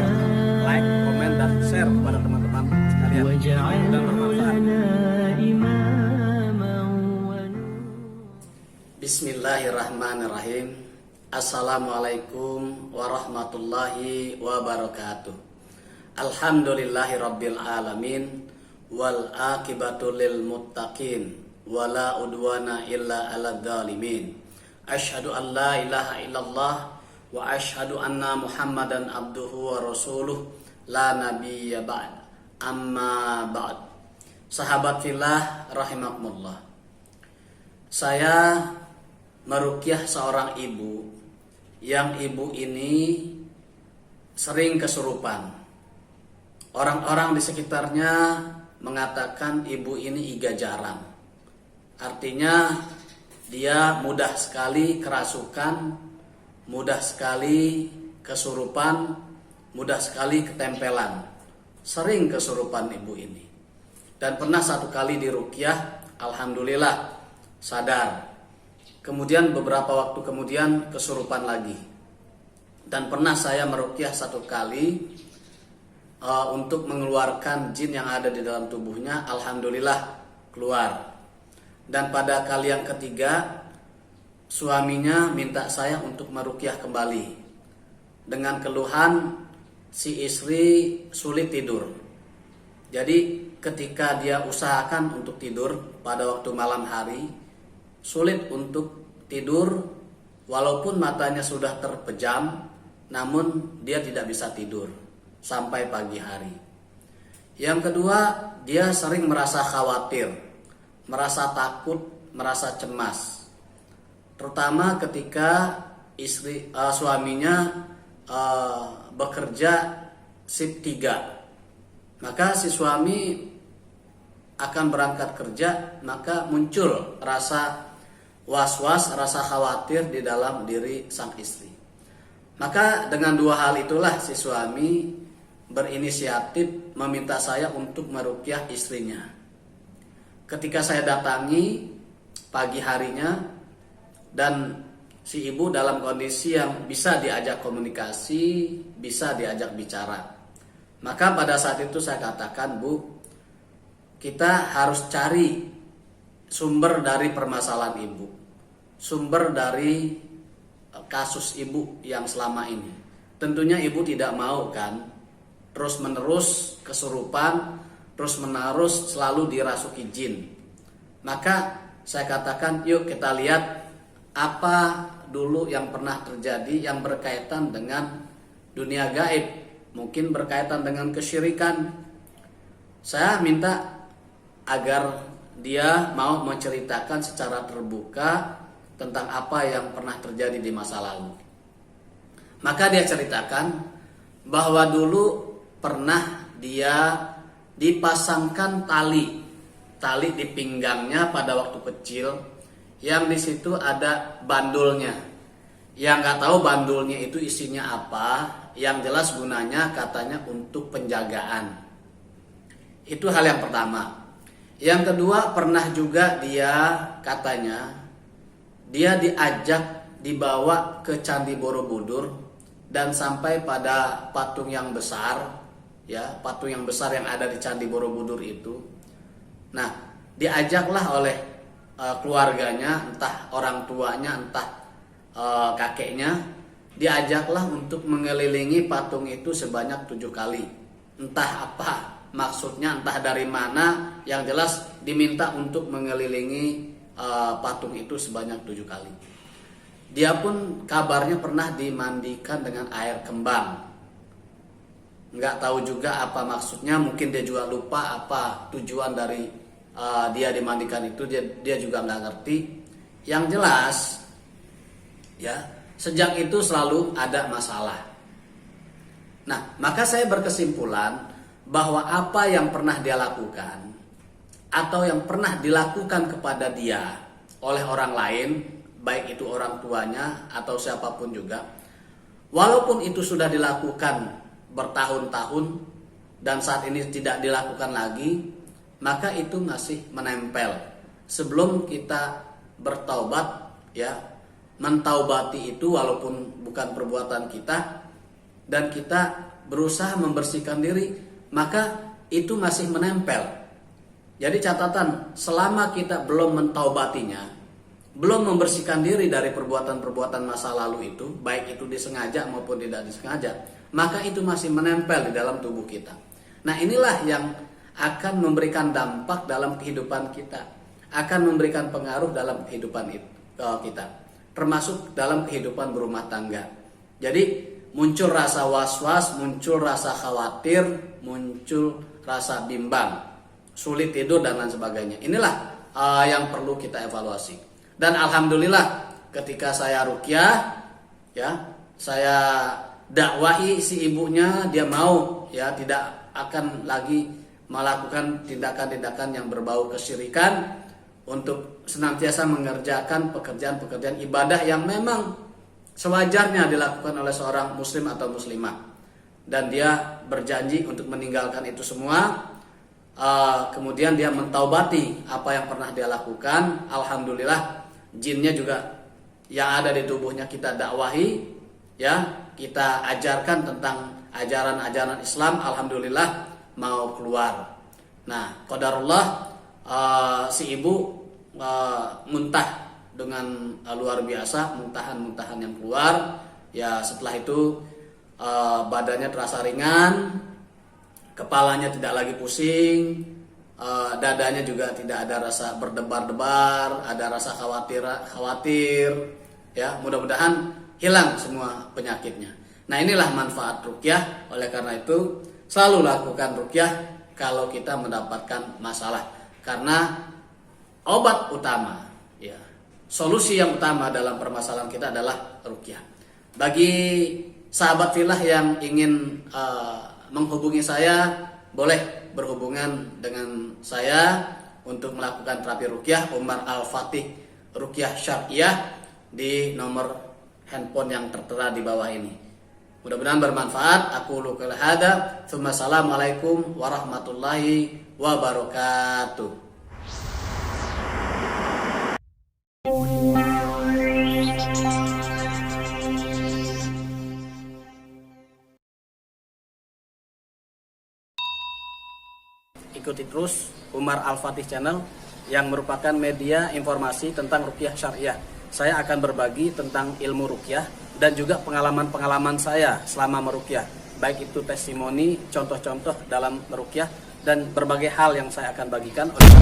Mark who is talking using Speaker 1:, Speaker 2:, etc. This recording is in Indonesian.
Speaker 1: subscribe, like, komen, dan share kepada teman-teman sekalian. Dan bermanfaat. Bismillahirrahmanirrahim. Assalamualaikum warahmatullahi wabarakatuh. Alhamdulillahi rabbil alamin. Wal akibatu lil muttaqin. Wala udwana illa ala dhalimin. Asyhadu an la ilaha illallah wa asyhadu anna Muhammadan abduhu wa rasuluh la nabiyya ba'd. Amma ba'd. Sahabat fillah rahimakumullah. Saya meruqyah seorang ibu yang ibu ini sering kesurupan. Orang-orang di sekitarnya mengatakan ibu ini iga jarang. Artinya dia mudah sekali kerasukan, mudah sekali kesurupan, mudah sekali ketempelan. Sering kesurupan ibu ini. Dan pernah satu kali diruqyah, alhamdulillah sadar. Kemudian beberapa waktu kemudian kesurupan lagi. Dan pernah saya meruqyah satu kali untuk mengeluarkan jin yang ada di dalam tubuhnya, alhamdulillah keluar. Dan pada kali yang ketiga, suaminya minta saya untuk meruqyah kembali dengan keluhan si istri sulit tidur. Jadi ketika dia usahakan untuk tidur pada waktu malam hari, sulit untuk tidur walaupun matanya sudah terpejam, namun dia tidak bisa tidur sampai pagi hari. Yang kedua, dia sering merasa khawatir, merasa takut, merasa cemas. Terutama ketika suaminya bekerja shift 3. Maka si suami akan berangkat kerja, maka muncul rasa was-was, rasa khawatir di dalam diri sang istri. Maka dengan dua hal itulah si suami berinisiatif meminta saya untuk meruqyah istrinya. Ketika saya datangi pagi harinya, dan si ibu dalam kondisi yang bisa diajak komunikasi, bisa diajak bicara. Maka pada saat itu saya katakan, Bu, kita harus cari sumber dari permasalahan ibu, sumber dari kasus ibu yang selama ini. Tentunya ibu tidak mau kan terus menerus kesurupan, terus menerus selalu dirasuki jin. Maka saya katakan, yuk kita lihat apa dulu yang pernah terjadi yang berkaitan dengan dunia gaib, mungkin berkaitan dengan kesyirikan. Saya minta agar dia mau menceritakan secara terbuka tentang apa yang pernah terjadi di masa lalu. Maka dia ceritakan bahwa dulu pernah dia dipasangkan tali di pinggangnya pada waktu kecil, yang di situ ada bandulnya. Yang nggak tahu bandulnya itu isinya apa, yang jelas gunanya katanya untuk penjagaan. Itu hal yang pertama. Yang kedua, pernah juga dia katanya dia dibawa ke Candi Borobudur dan sampai pada patung yang besar. Ya, patung yang besar yang ada di Candi Borobudur itu. Nah, diajaklah oleh keluarganya, entah orang tuanya, entah kakeknya, diajaklah untuk mengelilingi patung itu sebanyak 7 kali. Entah apa maksudnya, entah dari mana, yang jelas diminta untuk mengelilingi patung itu sebanyak 7 kali. Dia pun kabarnya pernah dimandikan dengan air kembang. Nggak tahu juga apa maksudnya, mungkin dia juga lupa apa tujuan dari dia dimandikan itu, dia juga nggak ngerti. Yang jelas ya, sejak itu selalu ada masalah. Nah, maka saya berkesimpulan bahwa apa yang pernah dia lakukan atau yang pernah dilakukan kepada dia oleh orang lain, baik itu orang tuanya atau siapapun juga, walaupun itu sudah dilakukan bertahun-tahun dan saat ini tidak dilakukan lagi, maka itu masih menempel. Sebelum kita bertaubat, ya, mentaubati itu walaupun bukan perbuatan kita, dan kita berusaha membersihkan diri, maka itu masih menempel. Jadi catatan, selama kita belum mentaubatinya, belum membersihkan diri dari perbuatan-perbuatan masa lalu itu, baik itu disengaja maupun tidak disengaja, maka itu masih menempel di dalam tubuh kita. Nah, inilah yang akan memberikan dampak dalam kehidupan kita, akan memberikan pengaruh dalam kehidupan kita, termasuk dalam kehidupan berumah tangga. Jadi muncul rasa was-was, muncul rasa khawatir, muncul rasa bimbang, sulit tidur dan lain sebagainya. Inilah yang perlu kita evaluasi. Dan alhamdulillah ketika saya ruqyah, ya, saya dakwahi si ibunya, dia mau, ya, tidak akan lagi melakukan tindakan-tindakan yang berbau kesyirikan, untuk senantiasa mengerjakan pekerjaan-pekerjaan ibadah yang memang sewajarnya dilakukan oleh seorang muslim atau muslimah. Dan dia berjanji untuk meninggalkan itu semua. Kemudian dia mentaubati apa yang pernah dia lakukan. Alhamdulillah, jinnya juga yang ada di tubuhnya kita dakwahi, ya, kita ajarkan tentang ajaran-ajaran Islam. Alhamdulillah mau keluar. Nah, qadarullah, si ibu muntah dengan luar biasa, muntahan-muntahan yang keluar. Ya, setelah itu badannya terasa ringan, kepalanya tidak lagi pusing, dadanya juga tidak ada rasa berdebar-debar, ada rasa khawatir, ya, mudah-mudahan hilang semua penyakitnya. Nah, inilah manfaat ruqyah. Oleh karena itu selalu lakukan ruqyah kalau kita mendapatkan masalah, karena obat utama, ya, solusi yang utama dalam permasalahan kita adalah ruqyah. Bagi sahabat fillah yang ingin menghubungi saya, boleh berhubungan dengan saya untuk melakukan terapi ruqyah Umar Al-Fatih Ruqyah Syar'iyah di nomor handphone yang tertera di bawah ini. Mudah-mudahan bermanfaat. Aku lukal hada. Assalamualaikum warahmatullahi wabarakatuh. Ikuti terus Umar Al-Fatih Channel yang merupakan media informasi tentang ruqyah syariah. Saya akan berbagi tentang ilmu ruqyah dan juga pengalaman-pengalaman saya selama meruqyah, baik itu testimoni, contoh-contoh dalam meruqyah, dan berbagai hal yang saya akan bagikan oleh